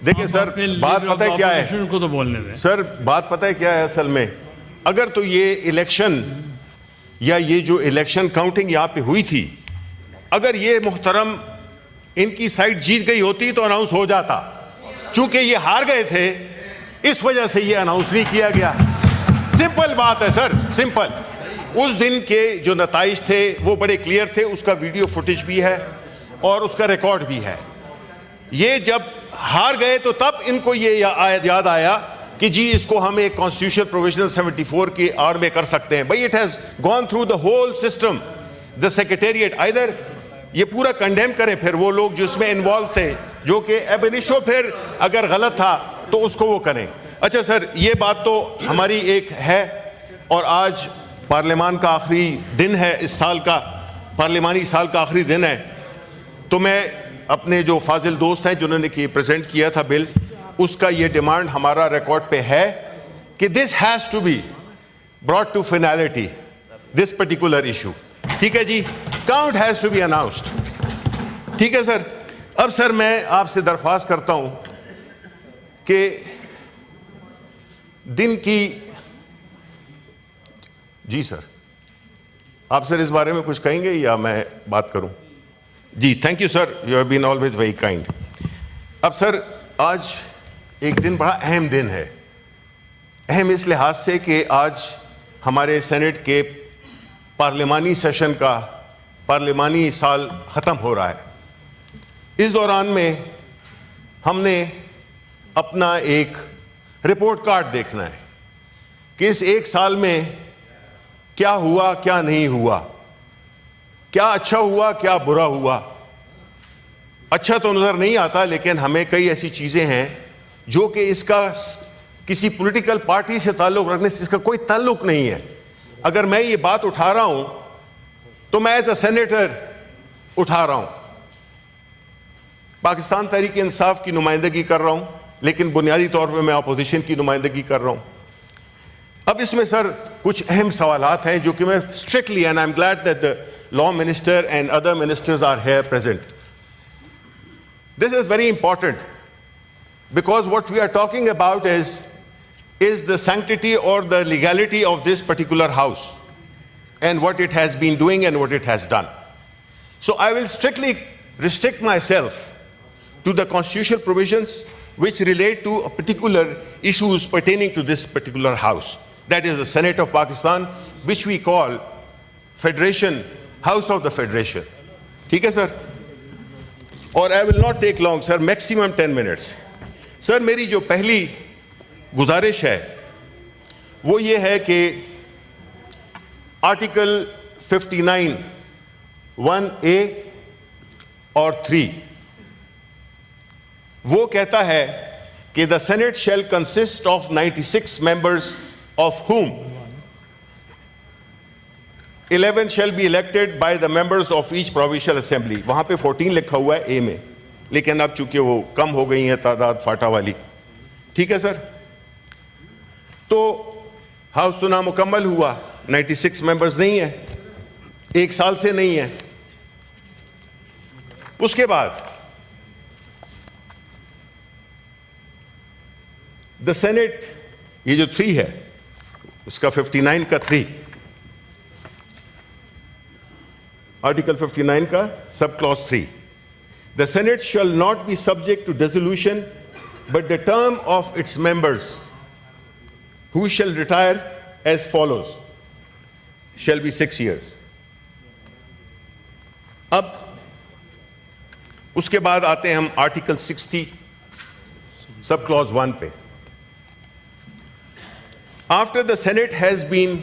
देखिए सर, बात पता है क्या है को तो बोलने दें सर, बात पता है क्या है असल में, अगर तो ये इलेक्शन या ये जो इलेक्शन काउंटिंग यहाँ पे हुई थी, अगर ये मुहतरम इनकी साइड जीत गई होती तो अनाउंस हो जाता। चूंकि ये हार गए थे, इस वजह से ये अनाउंस नहीं किया गया। सिंपल बात है सर, सिंपल। उस दिन के जो नताइज थे वो बड़े क्लियर थे, उसका वीडियो फुटेज भी है और उसका रिकॉर्ड भी है। ये जब हार गए तो तब इनको ये याद आया कि जी इसको हम एक कॉन्स्टिट्यूशनल प्रोविजन 74 की आड़ में कर सकते हैं। भाई it has gone through the whole system, the secretariat. Either ये पूरा कंडेम करें फिर वो लोग जिसमें इन्वॉल्व थे, जो कि एब इनिशो फिर अगर गलत था तो उसको वो करें। अच्छा सर, ये बात तो हमारी एक है, और आज पार्लियामान का आखिरी दिन है, इस साल का पार्लियामानी साल का आखिरी दिन है। तो मैं अपने जो फाजिल दोस्त हैं जिन्होंने कि प्रेजेंट किया था बिल, उसका ये डिमांड हमारा रिकॉर्ड पे है कि this has to be brought to finality, this particular issue. ठीक है जी, count has to be announced. ठीक है सर। अब सर मैं आपसे दरख्वास्त करता हूं कि दिन की, जी सर, आप सर इस बारे में कुछ कहेंगे या मैं बात करूं? जी thank you sir, you have been always very kind. अब सर आज एक दिन बड़ा अहम दिन है, अहम इस लिहाज से कि आज हमारे सेनेट के पार्लियामानी सेशन का पार्लियामानी साल ख़त्म हो रहा है। इस दौरान में हमने अपना एक रिपोर्ट कार्ड देखना है कि इस एक साल में क्या हुआ क्या नहीं हुआ, क्या अच्छा हुआ क्या बुरा हुआ। अच्छा तो नज़र नहीं आता, लेकिन हमें कई ऐसी चीज़ें हैं जो कि इसका किसी पॉलिटिकल पार्टी से ताल्लुक़ रखने से इसका कोई ताल्लुक़ नहीं है। अगर मैं ये बात उठा रहा हूं तो मैं एज अ सेनेटर उठा रहा हूं, पाकिस्तान तहरीक इंसाफ की नुमाइंदगी कर रहा हूं, लेकिन बुनियादी तौर पे मैं अपोजिशन की नुमाइंदगी कर रहा हूं। अब इसमें सर कुछ अहम सवालात हैं जो कि मैं strictly, and I am glad that the law minister and other ministers are here present. This is very important because what we are talking about is the sanctity or the legality of this particular house and what it has been doing and what it has done. So I will strictly restrict myself to the constitutional provisions which relate to particular issues pertaining to this particular house. That is the Senate of Pakistan, which we call Federation, House of the Federation. ठीक है sir? और I will not take long sir, maximum 10 minutes. Sir मेरी जो पहली गुजारिश है वो ये है कि आर्टिकल 59 1A और 3 वो कहता है कि the senate shell consist of 96 members of whom 11 shall be elected by the members of each provincial assembly. वहां पे 14 लिखा हुआ है ए में, लेकिन अब चूंकि वो कम हो गई है तादाद फाटा वाली। ठीक है सर, तो हाउस तो नामुकम्मल हुआ, 96 मेंबर्स नहीं है, एक साल से नहीं है। उसके बाद द सेनेट, ये जो 3 है उसका 59 का 3, आर्टिकल 59 का sub clause 3, the Senate shall not be subject to dissolution, but the term of its members who shall retire as follows shall be 6 years. अब उसके बाद आते हैं हम आर्टिकल 60 सब क्लॉज 1 पे। After the Senate has been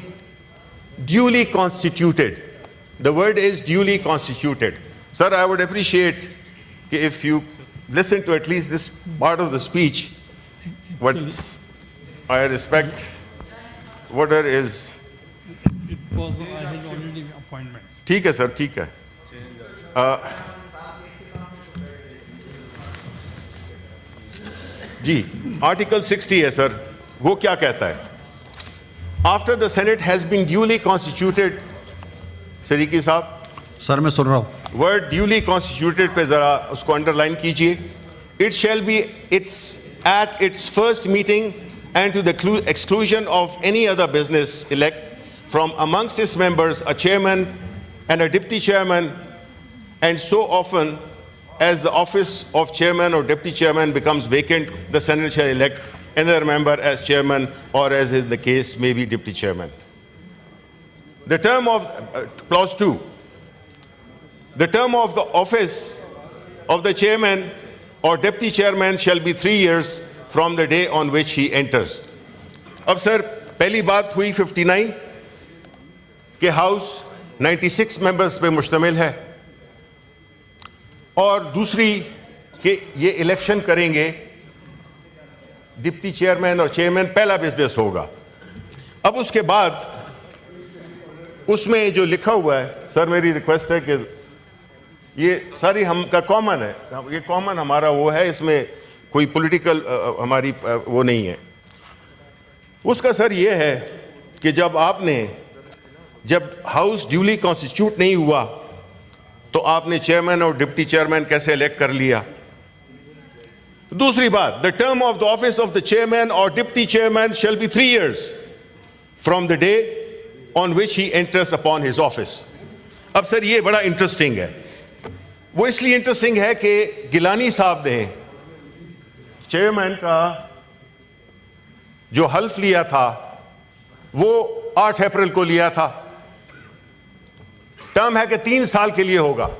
duly constituted, the word is duly constituted. Sir, I would appreciate if you listen to at least this part of the speech, what I respect, whatever is. It was only appointments. ठीक है sir, ठीक है। जी article 60 है sir, वो क्या कहता है? After the Senate has been duly constituted, Siddiqui साहब। सर मैं सुन रहा हूँ। वर्ड ड्यूली कॉन्स्टिट्यूटेड पे जरा उसको अंडरलाइन कीजिए। it shall be at its first meeting and to the exclusion of any other business elect from amongst its members a chairman and a deputy chairman, and so often as the office of chairman or deputy chairman becomes vacant, the Senate shall elect another member as chairman, or as is the case may be deputy chairman. The term of clause 2, the term of the office of the chairman or deputy chairman shall be 3 years from the day on which he enters. अब sir पहली बात हुई 59 के house 96 members पे मुश्तमिल है, और दूसरी कि ये इलेक्शन करेंगे डिप्टी चेयरमैन और चेयरमैन, पहला बिजनेस होगा। अब उसके बाद उसमें जो लिखा हुआ है, सर मेरी रिक्वेस्ट है कि ये सारी हम का कॉमन है, ये कॉमन हमारा वो है, इसमें कोई पॉलिटिकल हमारी वो नहीं है। उसका सर ये है कि जब हाउस ड्यूली कॉन्स्टिट्यूट नहीं हुआ तो आपने चेयरमैन और डिप्टी चेयरमैन कैसे इलेक्ट कर लिया। दूसरी बात, the term of the office of the chairman और deputy chairman shall be 3 years from the day on which he enters upon his office. अब सर ये बड़ा इंटरेस्टिंग है, वो इसलिए इंटरेस्टिंग है कि गिलानी साहब ने चेयरमैन का जो हल्फ लिया था वो 8 अप्रैल को लिया था। टर्म है कि 3 साल के लिए होगा।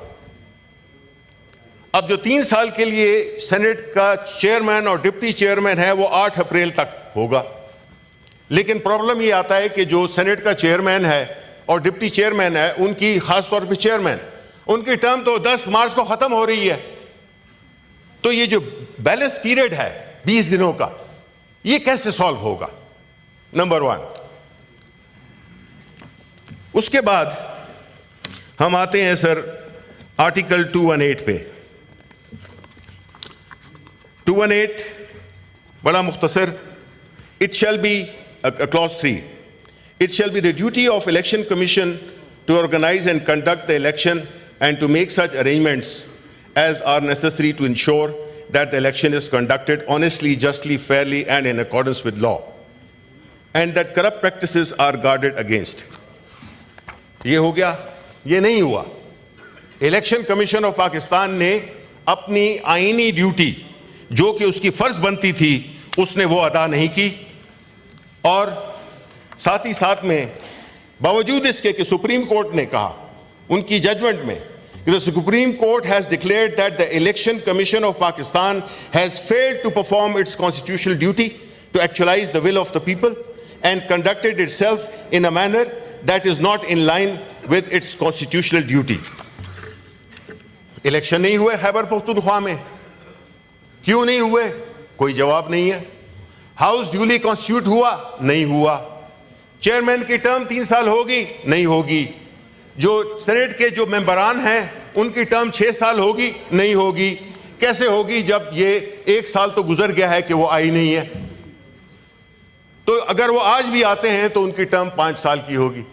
अब जो 3 साल के लिए सेनेट का चेयरमैन और डिप्टी चेयरमैन है वो 8 अप्रैल तक होगा, लेकिन प्रॉब्लम ये आता है कि जो सेनेट का चेयरमैन है और डिप्टी चेयरमैन है, उनकी खास तौर पे चेयरमैन, उनकी टर्म तो 10 मार्च को खत्म हो रही है। तो ये जो बैलेंस पीरियड है 20 दिनों का, ये कैसे सॉल्व होगा, नंबर 1। उसके बाद हम आते हैं सर आर्टिकल 218 पे। 218 बड़ा मुख्तसर, it shall be clause 3, it shall be the duty of election commission to organize and conduct the election and to make such arrangements as are necessary to ensure that the election is conducted honestly, justly, fairly and in accordance with law, and that corrupt practices are guarded against. ये हो गया, ये नहीं हुआ। Election commission of Pakistan ने अपनी आईनी duty जो कि उसकी फर्ज बनती थी उसने वो अदा नहीं की, और साथ ही साथ में बावजूद इसके कि सुप्रीम कोर्ट ने कहा उनकी जजमेंट में कि the supreme court has declared that the election commission of Pakistan has failed to perform its constitutional duty to actualise the will of the people and conducted itself in a manner that is not in line with its constitutional duty. Election नहीं हुए खैबर पख्तूनख्वा में, क्यों नहीं हुए, कोई जवाब नहीं है। हाउस ड्यूली कॉन्स्टिट्यूट हुआ, नहीं हुआ। चेयरमैन की टर्म 3 साल होगी, नहीं होगी। जो सेनेट के जो मेंबरान हैं उनकी टर्म 6 साल होगी, नहीं होगी। कैसे होगी जब ये 1 साल तो गुजर गया है कि वो आई नहीं है। तो अगर वो आज भी आते हैं तो उनकी टर्म 5 साल की होगी।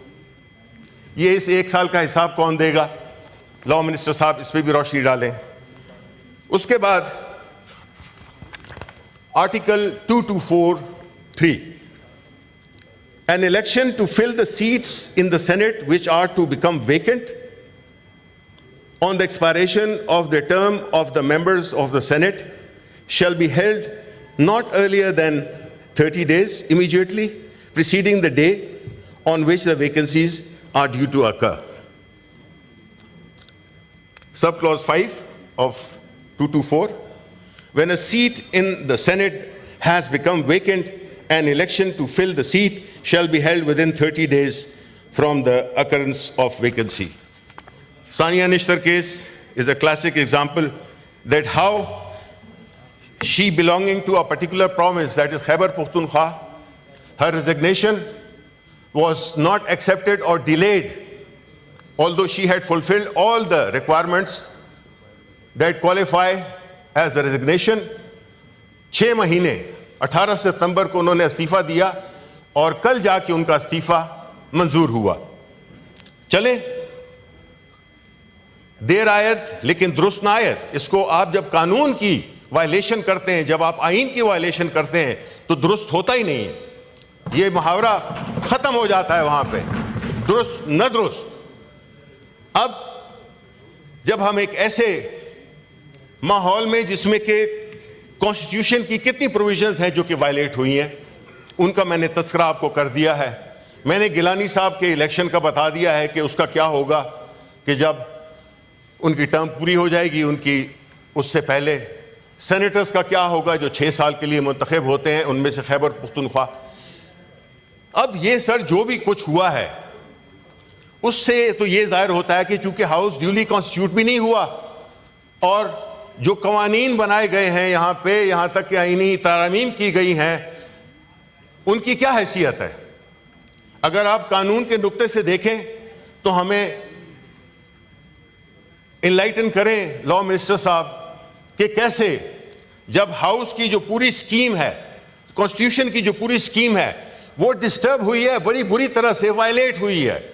ये इस 1 साल का हिसाब कौन देगा? लॉ मिनिस्टर साहब इस पर भी रोशनी डालें। उसके बाद article 2243, an election to fill the seats in the Senate which are to become vacant on the expiration of the term of the members of the Senate shall be held not earlier than 30 days immediately preceding the day on which the vacancies are due to occur. Subclause 5 of 224, when a seat in the Senate has become vacant, an election to fill the seat shall be held within 30 days from the occurrence of vacancy. Sania Nishtar case is a classic example that how she, belonging to a particular province, that is Khyber Pakhtunkhwa, her resignation was not accepted or delayed, although she had fulfilled all the requirements that qualify as a resignation. 6 महीने 18 सितंबर को उन्होंने इस्तीफा दिया और कल जाके उनका इस्तीफा मंजूर हुआ। चले, देर आयत लेकिन दुरुस्त ना आयत, इसको आप जब कानून की वायलेशन करते हैं, जब आप आइन की वायलेशन करते हैं तो दुरुस्त होता ही नहीं है। ये मुहावरा खत्म हो जाता है वहां पे, दुरुस्त न दुरुस्त। अब जब हम एक ऐसे माहौल में जिसमें के कॉन्स्टिट्यूशन की कितनी प्रोविजंस हैं जो कि वायलेट हुई हैं, उनका मैंने तस्करा आपको कर दिया है। मैंने गिलानी साहब के इलेक्शन का बता दिया है कि उसका क्या होगा कि जब उनकी टर्म पूरी हो जाएगी, उनकी उससे पहले सेनेटर्स का क्या होगा जो 6 साल के लिए मुंतखब होते हैं, उनमें से खैबर पख्तूनख्वा। अब ये सर जो भी कुछ हुआ है उससे तो ये जाहिर होता है कि चूंकि हाउस ड्यूली कॉन्स्टिट्यूट भी नहीं हुआ और जो कवानीन बनाए गए हैं यहाँ पे, यहाँ तक कि आईनी तारामीम की गई हैं, उनकी क्या हैसियत है। अगर आप कानून के नुक्ते से देखें तो हमें इनलाइटन करें लॉ मिनिस्टर साहब कि कैसे जब हाउस की जो पूरी स्कीम है, कॉन्स्टिट्यूशन की जो पूरी स्कीम है, वो डिस्टर्ब हुई है, बड़ी बुरी तरह से वायलेट हुई है,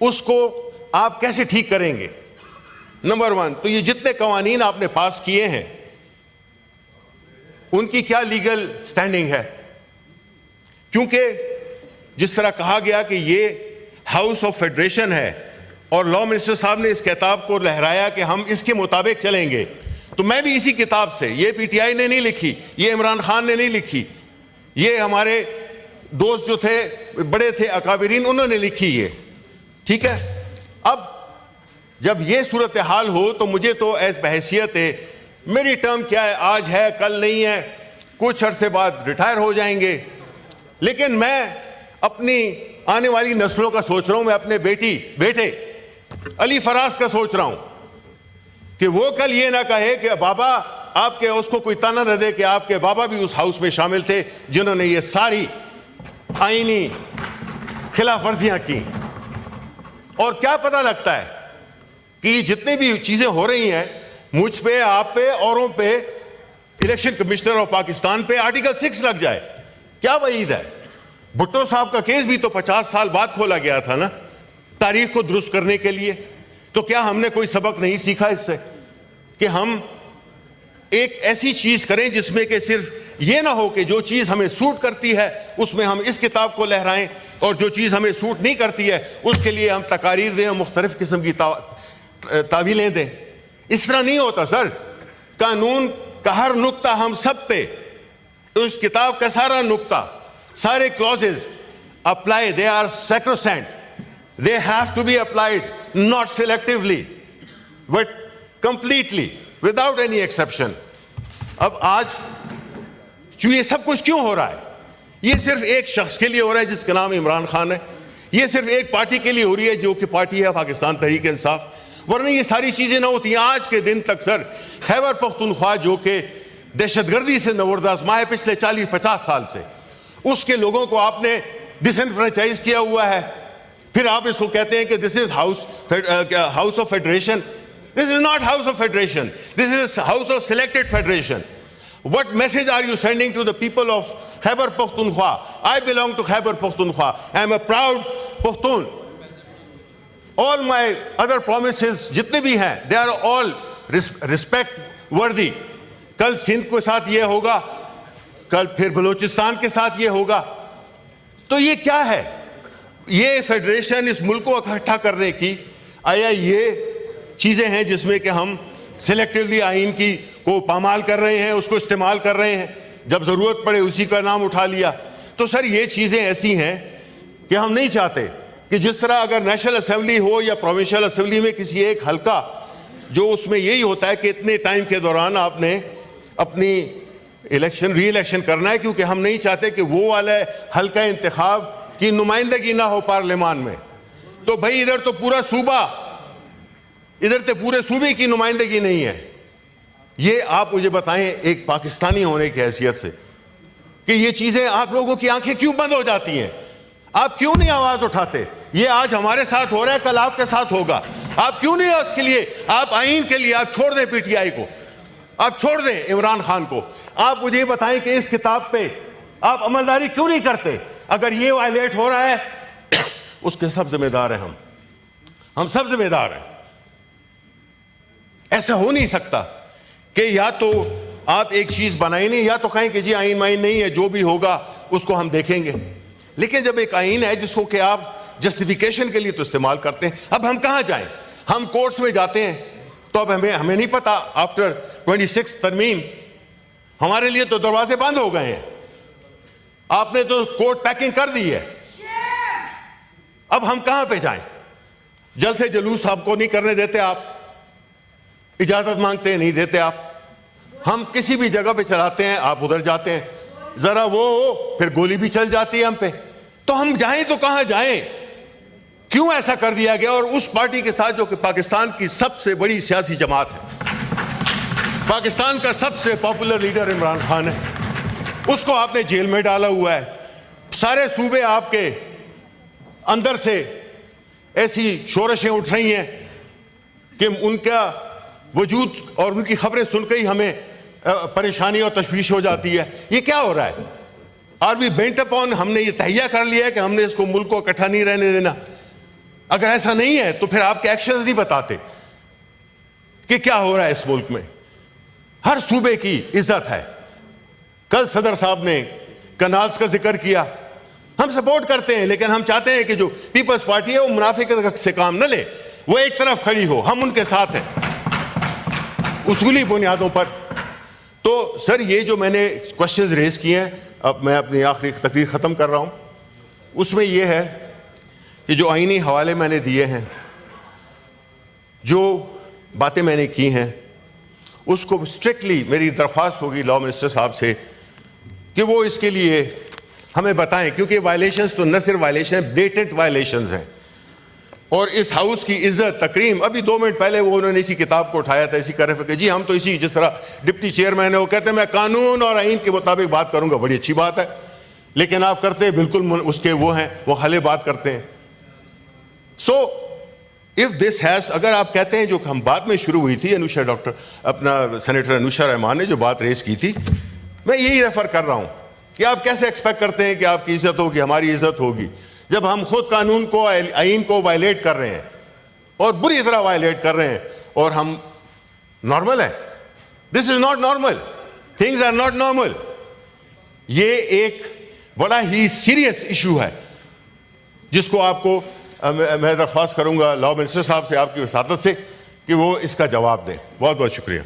उसको आप कैसे ठीक करेंगे। नंबर 1 तो ये जितने कवानीन आपने पास किए हैं उनकी क्या लीगल स्टैंडिंग है, क्योंकि जिस तरह कहा गया कि ये हाउस ऑफ फेडरेशन है और लॉ मिनिस्टर साहब ने इस किताब को लहराया कि हम इसके मुताबिक चलेंगे, तो मैं भी इसी किताब से, ये पीटीआई ने नहीं लिखी, ये इमरान खान ने नहीं लिखी, ये हमारे दोस्त जो थे बड़े थे अकाबिरीन, उन्होंने लिखी ये, ठीक है। अब जब ये सूरत हाल हो तो मुझे तो एज बहैसियत है, मेरी टर्म क्या है, आज है कल नहीं है, कुछ अरसे बाद रिटायर हो जाएंगे, लेकिन मैं अपनी आने वाली नस्लों का सोच रहा हूं, मैं अपने बेटे अली फराज का सोच रहा हूं कि वो कल ये ना कहे कि बाबा आपके, उसको कोई ताना न दे कि आपके बाबा भी उस हाउस में शामिल थे जिन्होंने ये सारी आईनी खिलाफ वर्जियां की। और क्या पता लगता है कि जितनी भी चीजें हो रही हैं, मुझ पे, आप पे, औरों पे, इलेक्शन कमिश्नर ऑफ पाकिस्तान पे आर्टिकल 6 लग जाए, क्या वईद है। भुट्टो साहब का केस भी तो 50 साल बाद खोला गया था ना, तारीख को दुरुस्त करने के लिए। तो क्या हमने कोई सबक नहीं सीखा इससे कि हम एक ऐसी चीज करें जिसमें कि सिर्फ ये ना हो कि जो चीज हमें सूट करती है उसमें हम इस किताब को लहराएं और जो चीज हमें सूट नहीं करती है उसके लिए हम तकारीर दें, मुख्तलिफ किस्म की तावीलें दें। इस तरह नहीं होता सर। कानून का हर नुक्ता हम सब पे, उस किताब का सारा नुक्ता, सारे clauses apply, they are sacrosanct, they have to be applied not selectively but completely without any exception. अब आज ये सब कुछ क्यों हो रहा है? ये सिर्फ एक शख्स के लिए हो रहा है जिसका नाम इमरान खान है, ये सिर्फ एक पार्टी के लिए हो रही है जो कि पार्टी है पाकिस्तान तहरीक इंसाफ, वरना ये सारी चीजें ना होती। आज के दिन तक सर खैबर पख्तूनख्वा जो कि दहशतगर्दी से नवरदाज़मा है पिछले 40-50 साल से, उसके लोगों को आपने डिसएनफ्रेंचाइज किया हुआ है। फिर आप इसको कहते हैं कि this is house of federation. This is not house of federation, this is house of selected federation. What message are you sending to the people of Khyber Pakhtunkhwa? I belong to Khyber Pakhtunkhwa. I am a proud Pakhtun. All my other promises जितने भी हैं, they are all respect worthy. कल सिंध के साथ ये होगा, कल फिर बलूचिस्तान के साथ ये होगा। तो ये क्या है? ये फेडरेशन इस मुल्क को इकट्ठा करने की, आया ये चीजें हैं जिसमें कि हम सिलेक्टिवली आइन की को पामाल कर रहे हैं, उसको इस्तेमाल कर रहे हैं, जब जरूरत पड़े उसी का नाम उठा लिया। तो सर ये चीजें ऐसी हैं कि हम नहीं चाहते कि जिस तरह अगर नेशनल असेंबली हो या प्रोविंशियल असेंबली में किसी एक हल्का, जो उसमें यही होता है कि इतने टाइम के दौरान आपने अपनी री इलेक्शन करना है, क्योंकि हम नहीं चाहते कि वो वाला हल्का इंतखाब की नुमाइंदगी ना हो पार्लियामान में। तो भाई इधर तो पूरा सूबा, इधर तो पूरे सूबे की नुमाइंदगी नहीं है। ये आप मुझे बताएं एक पाकिस्तानी होने की हैसियत से कि ये चीजें आप लोगों की आंखें क्यों बंद हो जाती हैं? आप क्यों नहीं आवाज उठाते? ये आज हमारे साथ हो रहा है, कल आपके साथ होगा। आप क्यों नहीं उसके लिए, आप आइन के लिए आप छोड़ दें पीटीआई को, आप छोड़ दें इमरान खान को। आप मुझे बताएं कि इस किताब पे आप अमलदारी क्यों नहीं करते? अगर ये वायलेट हो रहा है उसके सब जिम्मेदार हैं हम सब जिम्मेदार हैं। ऐसा हो नहीं सकता कि या तो आप एक चीज बनाई नहीं, या तो कहें कि जी आइन माइन नहीं है, जो भी होगा उसको हम देखेंगे। लेकिन जब एक आइन है जिसको कि आप जस्टिफिकेशन के लिए तो इस्तेमाल करते हैं, अब हम कहां जाएं? हम कोर्ट्स में जाते हैं तो अब हमें नहीं पता, आफ्टर 26 तरमीम हमारे लिए तो दरवाजे बंद हो गए हैं। आपने तो कोर्ट पैकिंग कर दी है, अब हम कहां पे जाएं? जलसे जुलूस आपको नहीं करने देते, आप इजाजत मांगते हैं, नहीं देते आप। हम किसी भी जगह पे चलाते हैं, आप उधर जाते हैं, जरा वो हो फिर गोली भी चल जाती है हम पे। तो हम जाएं तो कहां जाएं? क्यों ऐसा कर दिया गया? और उस पार्टी के साथ जो कि पाकिस्तान की सबसे बड़ी सियासी जमात है, पाकिस्तान का सबसे पॉपुलर लीडर इमरान खान है, उसको आपने जेल में डाला हुआ है। सारे सूबे आपके अंदर से ऐसी शोरशें उठ रही हैं कि उनका वजूद और उनकी खबरें सुनकर ही हमें परेशानी और तशवीश हो जाती है। ये क्या हो रहा है? आर वी बेंट अपॉन, हमने ये तहिया कर लिया है कि हमने इसको मुल्क को इकट्ठा नहीं रहने देना। अगर ऐसा नहीं है तो फिर आपके एक्शंस नहीं बताते कि क्या हो रहा है इस मुल्क में। हर सूबे की इज्जत है। कल सदर साहब ने कनाल्स का जिक्र किया, हम सपोर्ट करते हैं, लेकिन हम चाहते हैं कि जो पीपल्स पार्टी है वो मुनाफिक से काम न ले, वो एक तरफ खड़ी हो, हम उनके साथ हैं उसूली बुनियादों पर। तो सर ये जो मैंने क्वेश्चंस रेज किए हैं, अब मैं अपनी आखिरी तकरीर ख़त्म कर रहा हूँ, उसमें यह है कि जो आईनी हवाले मैंने दिए हैं, जो बातें मैंने की हैं, उसको स्ट्रिक्टली मेरी दरख्वास्त होगी लॉ मिनिस्टर साहब से कि वो इसके लिए हमें बताएं, क्योंकि वायलेशंस तो न सिर्फ वायलेशन है, ब्लेटेंट वायलेशंस हैं। और इस हाउस की इज्जत तकरीम, अभी 2 मिनट पहले वो उन्होंने इसी किताब को उठाया था, इसी कर कि जी हम तो इसी, जिस तरह डिप्टी चेयरमैन है वो कहते हैं मैं कानून और आइन के मुताबिक बात करूंगा, बड़ी अच्छी बात है, लेकिन आप करते हैं बिल्कुल उसके वो हैं, वो हले बात करते हैं। सो इफ दिस हैज, अगर आप कहते हैं जो हम बाद में शुरू हुई थी, अनुषा डॉक्टर अपना सेनेटर अनुषा रहमान ने जो बात रेस की थी, मैं यही रेफर कर रहा हूं कि आप कैसे एक्सपेक्ट करते हैं कि आपकी इज्जत होगी, हमारी इज्जत होगी, जब हम खुद कानून को, आइन को वायलेट कर रहे हैं और बुरी तरह वायलेट कर रहे हैं, और हम नॉर्मल है? This is not normal, things are not normal. ये एक बड़ा ही सीरियस इशू है जिसको आपको मैं दरख्वास्त करूंगा लॉ मिनिस्टर साहब से, आपकी वसातत से, कि वो इसका जवाब दें। बहुत बहुत शुक्रिया।